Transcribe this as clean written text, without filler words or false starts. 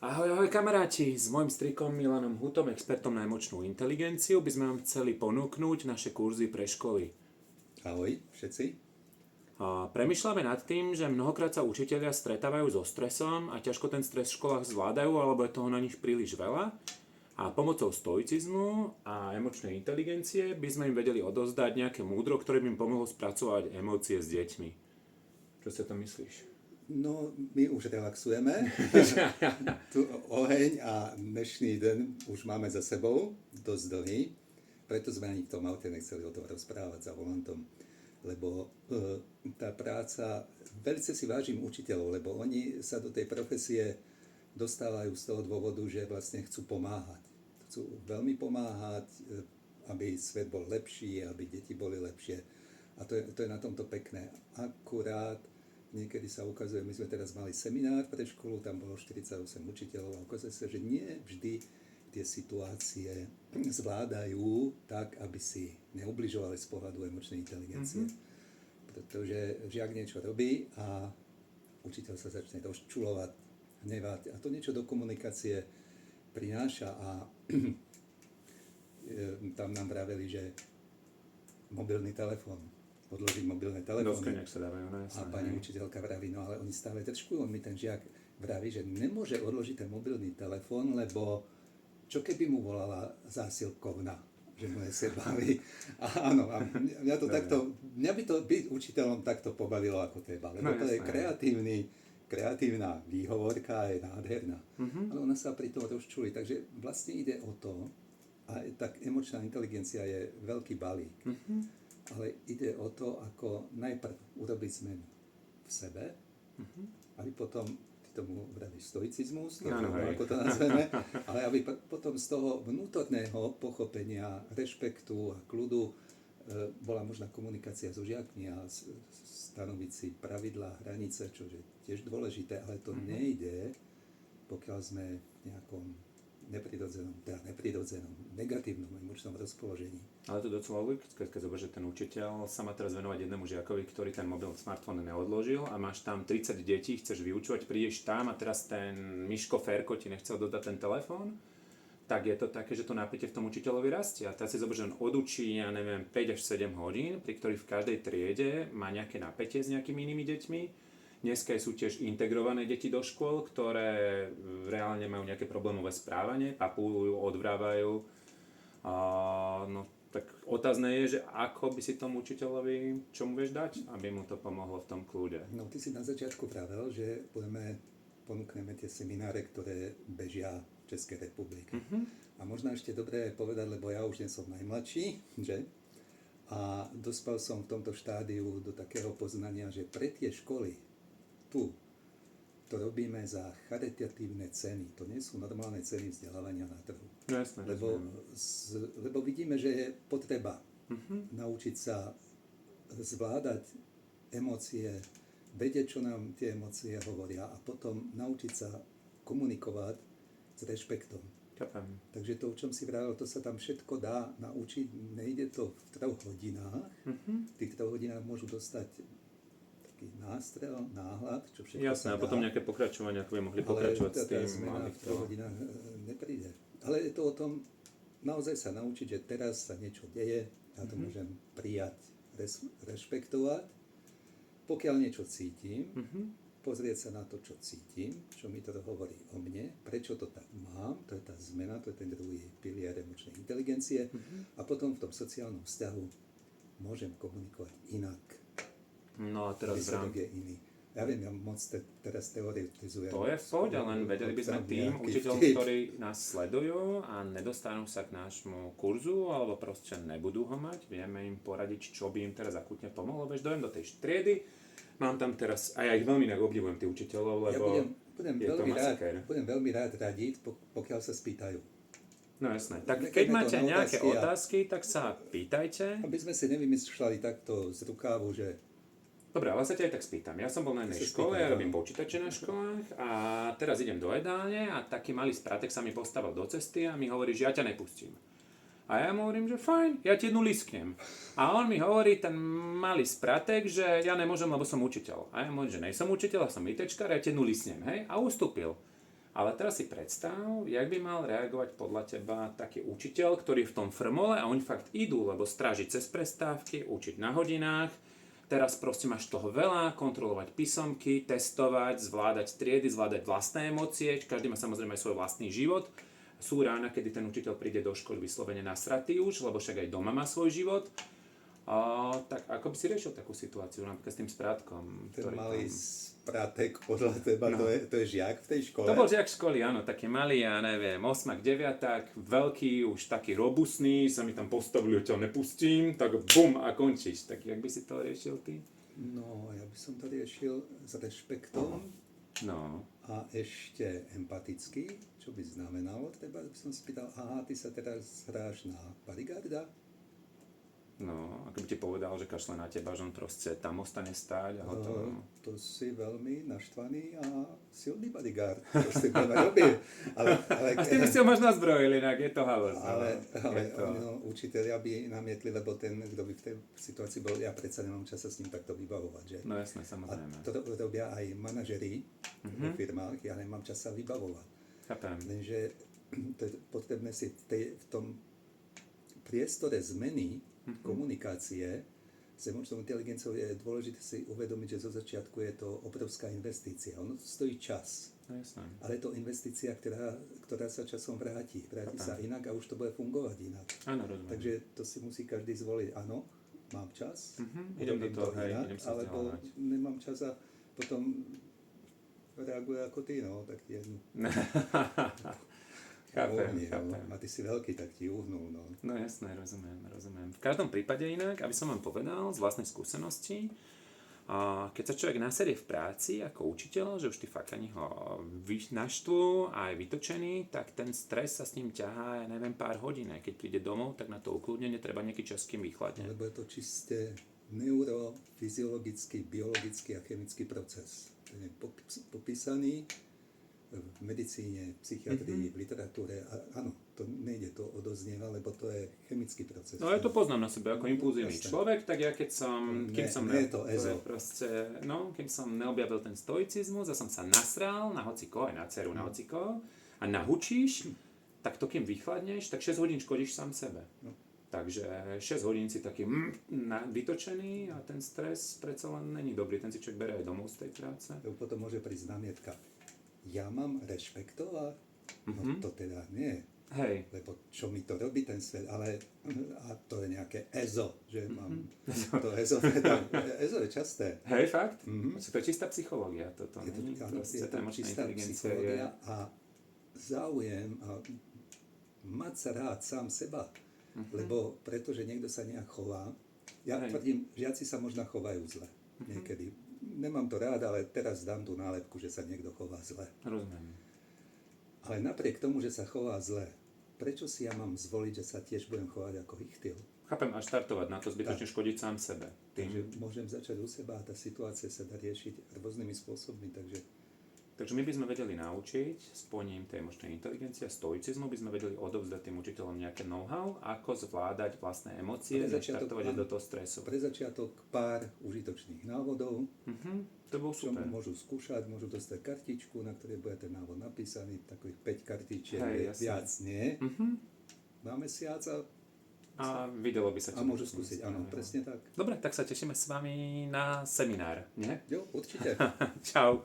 Ahoj, ahoj kamaráti, s mojím strikom Milanom Hutom, expertom na emočnú inteligenciu, by sme vám chceli ponúknuť naše kurzy pre školy. Ahoj všetci. Premýšľame nad tým, že mnohokrát sa učitelia stretávajú so stresom a ťažko ten stres v školách zvládajú, alebo je toho na nich príliš veľa. A pomocou stoicizmu a emočnej inteligencie by sme im vedeli odovzdať nejaké múdro, ktoré by im pomohlo spracovať emócie s deťmi. Čo si to myslíš? No, my už relaxujeme. Tu oheň a dnešný deň už máme za sebou, dosť dlhý. Preto sme ani v tom aute nechceli o tom rozprávať za volantom. Lebo tá práca, veľmi si vážim učiteľov, lebo oni sa do tej profesie dostávajú z toho dôvodu, že vlastne chcú pomáhať. Chcú veľmi pomáhať, aby svet bol lepší, aby deti boli lepšie. A to je na tomto pekné. Akurát niekedy sa ukazuje, my sme teraz mali seminár pre školu, tam bolo 48 učiteľov a ukazuje sa, že nie vždy tie situácie zvládajú tak, aby si neubližovali z pohľadu emočnej inteligencie. Pretože žiak niečo robí a učiteľ sa začne rozčulovať, hnevať a to niečo do komunikácie prináša a tam nám vraveli, že mobilný telefón, odložiť mobilné telefóny. A pani učiteľka vraví, no ale oni stále držkujú, on mi ten žiak vraví, že nemôže odložiť ten mobilný telefón, lebo čo keby mu volala zásilkovna, že mu je baví. A áno, a mňa by to byť učiteľom takto pobavilo ako teba, lebo to je kreatívna výhovorka, je nádherná. Ale ona sa pri tom rozčuli, takže vlastne ide o to, a tak emočná inteligencia je veľký balík. Ale ide o to, ako najprv urobiť zmenu v sebe, aby potom, ty tomu vravíš stoicizmus, ako to nazveme, ale aby potom z toho vnútorného pochopenia, rešpektu a kľudu bola možná komunikácia so žiakmi a stanoviť si pravidlá, hranice, čo je tiež dôležité, ale to nejde, pokiaľ sme v nejakom neprirodzenom, negatívnom emočnom rozpoložení. Ale to je docela logické, keď zoberieš, že ten učiteľ sa má teraz venovať jednému žiakovi, ktorý ten mobil, smartfón neodložil a máš tam 30 detí, chceš vyučovať, prídeš tam a teraz ten Miško Ferko ti nechcel dodať ten telefón, tak je to také, že to napätie v tom učiteľovi rastie. A teraz si zoberieš, že on odučí, 5 až 7 hodín, pri ktorých v každej triede má nejaké napätie s nejakými inými deťmi. Dneska sú tiež integrované deti do škôl, ktoré reálne majú nejaké problémové správanie, papulujú, odvrávajú. No tak otázne je, že ako by si tomu učiteľovi, čo mu vieš dať, aby mu to pomohlo v tom kľude. No ty si na začiatku vravel, že ponúkneme tie semináre, ktoré bežia v Českej republike. A možno ešte dobre povedať, lebo ja už nie som najmladší, že? A dospel som v tomto štádiu do takého poznania, že pre tie školy tu to robíme za charitatívne ceny. To nie sú normálne ceny vzdelávania na trhu. Jasné, lebo vidíme, že je potreba naučiť sa zvládať emócie, vedieť, čo nám tie emócie hovoria a potom naučiť sa komunikovať s rešpektom. Chápem. Takže to, o čom si vravel, to sa tam všetko dá naučiť. Nejde to v 3 hodinách. V tých 3 hodinách môžu dostať nástrel, náhľad, čo všetko jasné, sa dá. A potom nejaké pokračovanie, ako by mohli pokračovať s tým. Ale zmena v 3 hodinách nepríde. Ale je to o tom naozaj sa naučiť, že teraz sa niečo deje, ja to môžem prijať, rešpektovať. Pokiaľ niečo cítim, pozrieť sa na to, čo cítim, čo mi to hovorí o mne, prečo to tak mám, to je tá zmena, to je ten druhý pilier emočnej inteligencie. A potom v tom sociálnom vzťahu môžem komunikovať inak. No a teraz výsledok je iný. Ja viem, ja moc teraz teoretizujem. To je v pohode, len vedeli by sme tým učiteľom, ktorí nás sledujú a nedostanú sa k nášmu kurzu, alebo proste nebudú ho mať, vieme im poradiť, čo by im teraz akútne pomohlo. Vieš, dojem do tej triedy, mám tam teraz, a ja ich veľmi obdivujem, tí učiteľov, lebo budem veľmi rád radiť, pokiaľ sa spýtajú. No jasné. Tak keď máte nejaké otázky, tak sa pýtajte. Aby sme si nevymýšľali takto z rukávu, že dobre, ale sa ťa aj tak spýtam. Ja som bol na jednej škole, ja robím počítače na školách a teraz idem do jedálne a taký malý spratek sa mi postavil do cesty a mi hovorí, že ja ťa nepustím. A ja mu hovorím, že fajn, ja ti jednu lisknem. A on mi hovorí, ten malý spratek, že ja nemôžem, lebo som učiteľ. A ja mu hovorím, že nejsom učiteľ, ja som ITčkár, ja ti jednu lisknem, hej? A ustúpil. Ale teraz si predstav, jak by mal reagovať podľa teba taký učiteľ, ktorý je v tom frmole a oni fakt idú, lebo strážiť cez prestávky, učiť na hodinách. Teraz proste máš toho veľa, kontrolovať písomky, testovať, zvládať triedy, zvládať vlastné emócie, každý má samozrejme aj svoj vlastný život. Sú rána, kedy ten učiteľ príde do školy vyslovene nasratý už, lebo však aj doma má svoj život. Tak ako by si riešil takú situáciu, napríklad s tým sprátkom? Ten malý sprátek podľa teba, to je žiak v tej škole? To bol žiak školy, áno, taký malý, ja neviem, 8, 9, veľký, už taký robustný, sa mi tam postavili, ťa nepustím, tak bum a končíš. Tak jak by si to riešil ty? No, ja by som to riešil s rešpektom a ešte empaticky, čo by znamenalo, treba by som si pýtal, aha, ty sa teraz hráš na bodyguarda? No, ako by ti povedal, že kašle na teba, že on proste tam ostane stáť a hotovo. To si veľmi naštvaný a silný bodyguard. To si veľmi robí. Ale, a s tým by si ho možno zbrojili, inak je to halus. Ale učiteľia by namietli, lebo ten, kto by v tej situácii bol, ja predsa nemám čas sa s ním takto vybavovať. Že? No jasné, samozrejme. A to robia aj manažeri vo firmách, ja nemám čas sa vybavovať. Chápem. Lenže to je potrebné si v tom priestore zmeny komunikácie s emočnou inteligenciou je dôležité si uvedomiť, že zo začiatku je to obrovská investícia. Ono to stojí čas. No, jasné. Ale je to investícia, ktorá sa časom vráti. Vráti sa inak a už to bude fungovať inak. Áno, rozumiem. Takže to si musí každý zvoliť. Áno, mám čas, idem do toho, inak, idem sa alebo nemám čas a potom reaguje ako ty, no, tak ti jednu. Chápem. A ty si veľký, tak ti uhnul, no. No jasné, rozumiem. V každom prípade inak, aby som vám povedal z vlastnej skúsenosti, keď sa človek nasedie v práci ako učiteľ, že už tí fakani ho naštvú a je vytočený, tak ten stres sa s ním ťahá, ja neviem, pár hodín. Keď príde domov, tak na to ukludnenie treba nejaký čas, kým vychladne. Lebo je to čisté neurofyziologický, biologický a chemický proces. To je popísaný v medicíne, psychiatrii, v literatúre. A áno, to nejde, to odoznieva, lebo to je chemický proces. No ja to poznám na sebe ako impulzívny človek, tak ja keď som... kým som neobjavil ten stoicizmus a som sa nasral na hociko, aj na dceru, na hociko a nahučíš, tak to kým vychladneš, tak 6 hodín škodíš sám sebe. No. Takže 6 hodín si taký vytočený a ten stres predsa len není dobrý, ten si človek berie aj domov z tej práce. Potom môže prísť námietka. Ja mám rešpektovať? No to teda nie. Hej. Lebo čo mi to robí ten svet, ale a to je nejaké EZO, že mám to EZO, EZO je časté. Hej, fakt? To je čistá psychológia, toto. Je to čistá psychológia a záujem a mať sa rád sám seba, lebo pretože niekto sa nejak chová, ja tvrdím, žiaci sa možno chovajú zle niekedy. Nemám to rád, ale teraz dám tú nálepku, že sa niekto chová zle. Rozumiem. Ale napriek tomu, že sa chová zle, prečo si ja mám zvoliť, že sa tiež budem chovať ako ichtyl? Chápem, až štartovať na to zbytočne škodiť sám sebe. Takže môžem začať u seba a tá situácia sa dá riešiť rôznymi spôsobmi, Takže my by sme vedeli naučiť spojením tej emočnej inteligencie a stoicizmu, by sme vedeli odovzdať tým učiteľom nejaké know-how, ako zvládať vlastné emócie, začtartovať do toho stresu. Pre začiatok pár užitočných návodov. To bol super. Čo môžu skúšať, môžu dostať kartičku, na ktorej bude ten návod napísaný, takových 5 kartičiek, viac nie. Na mesiac a videlo by sa. A môžu skúsiť, áno, presne tak. Dobre, tak sa tešíme s vami na seminár, nie? Jo, určite. Čau.